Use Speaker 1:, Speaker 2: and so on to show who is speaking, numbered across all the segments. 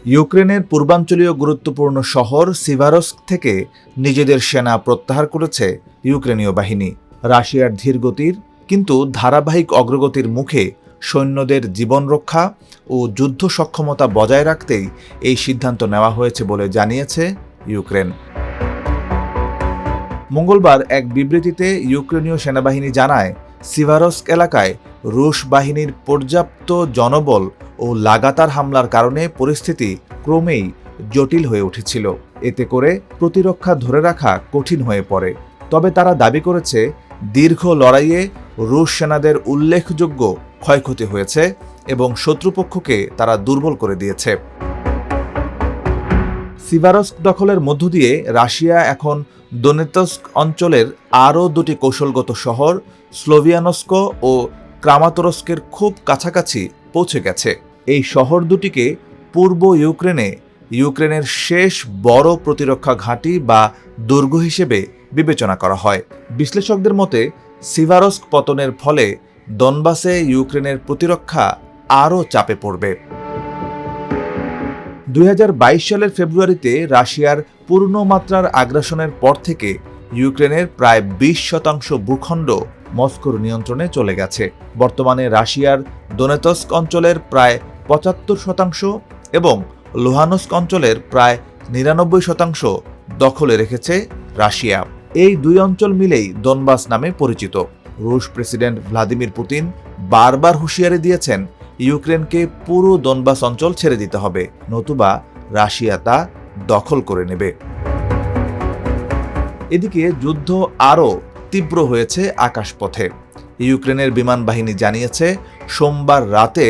Speaker 1: ইউক্রেনের পূর্বাঞ্চলীয় গুরুত্বপূর্ণ শহর সিভারস্ক থেকে নিজেদের সেনা প্রত্যাহার করেছে ইউক্রেনীয় বাহিনী। রাশিয়ার ধীরগতির কিন্তু ধারাবাহিক অগ্রগতির মুখে সৈন্যদের জীবন রক্ষা ও যুদ্ধ সক্ষমতা বজায় রাখতেই এই সিদ্ধান্ত নেওয়া হয়েছে বলে জানিয়েছে ইউক্রেন। মঙ্গলবার এক বিবৃতিতে ইউক্রেনীয় সেনাবাহিনী জানায়, সিভারস্ক এলাকায় রুশ বাহিনীর পর্যাপ্ত জনবল ও লাগাতার হামলার কারণে পরিস্থিতি ক্রমেই জটিল হয়ে উঠেছিল। এতে করে প্রতিরক্ষা ধরে রাখা কঠিন হয়ে পড়ে। তবে তারা দাবি করেছে, দীর্ঘ লড়াইয়ে রুশ সেনাদের উল্লেখযোগ্য ক্ষয়ক্ষতি হয়েছে এবং শত্রুপক্ষকে তারা দুর্বল করে দিয়েছে। সিভারস্ক দখলের মধ্য দিয়ে রাশিয়া এখন দোনেতস্ক অঞ্চলের আরও দুটি কৌশলগত শহর স্লোভিয়ানস্ক ও ক্রামাতোরস্কের খুব কাছাকাছি পৌঁছে গেছে। এই শহর দুটিকে পূর্ব ইউক্রেনের শেষ বড় প্রতিরক্ষা ঘাঁটি বা দুর্গ হিসেবে বিবেচনা করা হয়। বিশ্লেষকদের মতে, সিভারস্ক পতনের ফলে দনবাসে ইউক্রেনের প্রতিরক্ষা আরও চাপে পড়বে। 2022 সালের ফেব্রুয়ারিতে রাশিয়ার পূর্ণমাত্রার আগ্রাসনের পর থেকে ইউক্রেনের প্রায় 20% ভূখণ্ড মস্কোর নিয়ন্ত্রণে চলে গেছে। বর্তমানে রাশিয়ার দোনেতস্ক অঞ্চলের প্রায় 75% এবং লুহানস্ক অঞ্চলের প্রায় 99% দখলে রেখেছে রাশিয়া। এই দুই অঞ্চল মিলেই দনবাস নামে পরিচিত। রুশ প্রেসিডেন্ট ভ্লাদিমির পুতিন বারবার হুঁশিয়ারি দিয়েছেন, ইউক্রেনকে পুরো দনবাস অঞ্চল ছেড়ে দিতে হবে, নতুবা রাশিয়া তা দখল করে নেবে। এদিকে যুদ্ধ আরও তীব্র হয়েছে আকাশপথে। ইউক্রেনের বিমান বাহিনী জানিয়েছে, সোমবার রাতে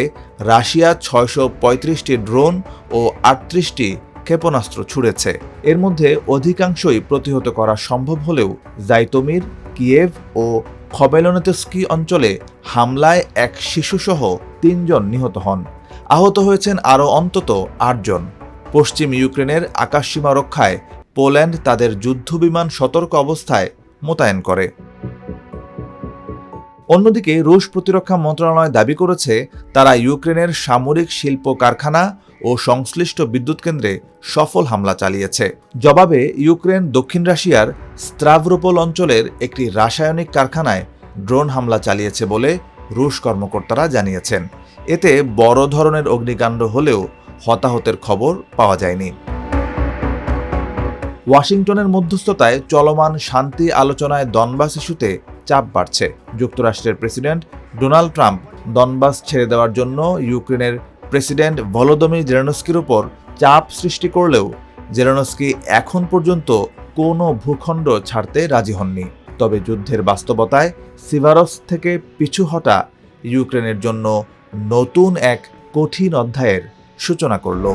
Speaker 1: রাশিয়া 635টি ড্রোন ও 38টি ক্ষেপণাস্ত্র ছুড়েছে। এর মধ্যে অধিকাংশই প্রতিহত করা সম্ভব হলেও জাইতোমির, কিয়েভ ও খমেলোনেতস্কি অঞ্চলে হামলায় এক শিশুসহ 3 জন নিহত হন। আহত হয়েছেন আরও অন্তত 8 জন। পশ্চিম ইউক্রেনের আকাশসীমা রক্ষায় পোল্যান্ড তাদের যুদ্ধবিমান সতর্ক অবস্থায় মোতায়েন করে। অন্যদিকে রুশ প্রতিরক্ষা মন্ত্রণালয় দাবি করেছে, তারা ইউক্রেনের সামরিক শিল্প কারখানা ও সংশ্লিষ্ট বিদ্যুৎ কেন্দ্রে সফল হামলা চালিয়েছে। জবাবে ইউক্রেন দক্ষিণ রাশিয়ার স্ত্রাভ্রোপোল অঞ্চলের একটি রাসায়নিক কারখানায় ড্রোন হামলা চালিয়েছে বলে রুশ কর্মকর্তারা জানিয়েছেন। এতে বড় ধরনের অগ্নিকাণ্ড হলেও হতাহতের খবর পাওয়া যায়নি। ওয়াশিংটনের মধ্যস্থতায় চলমান শান্তি আলোচনায় দনবাস ইস্যুতে চাপ বাড়ছে। যুক্তরাষ্ট্রের প্রেসিডেন্ট ডোনাল্ড ট্রাম্প দনবাস ছেড়ে দেওয়ার জন্য ইউক্রেনের প্রেসিডেন্ট ভলোদিমির জেলেনস্কির উপর চাপ সৃষ্টি করলেও জেলেনস্কি এখন পর্যন্ত কোনো ভূখণ্ড ছাড়তে রাজি হননি। তবে যুদ্ধের বাস্তবতায় সিভারস্ক থেকে পিছু হটা ইউক্রেনের জন্য নতুন এক কঠিন অধ্যায়ের সূচনা করল।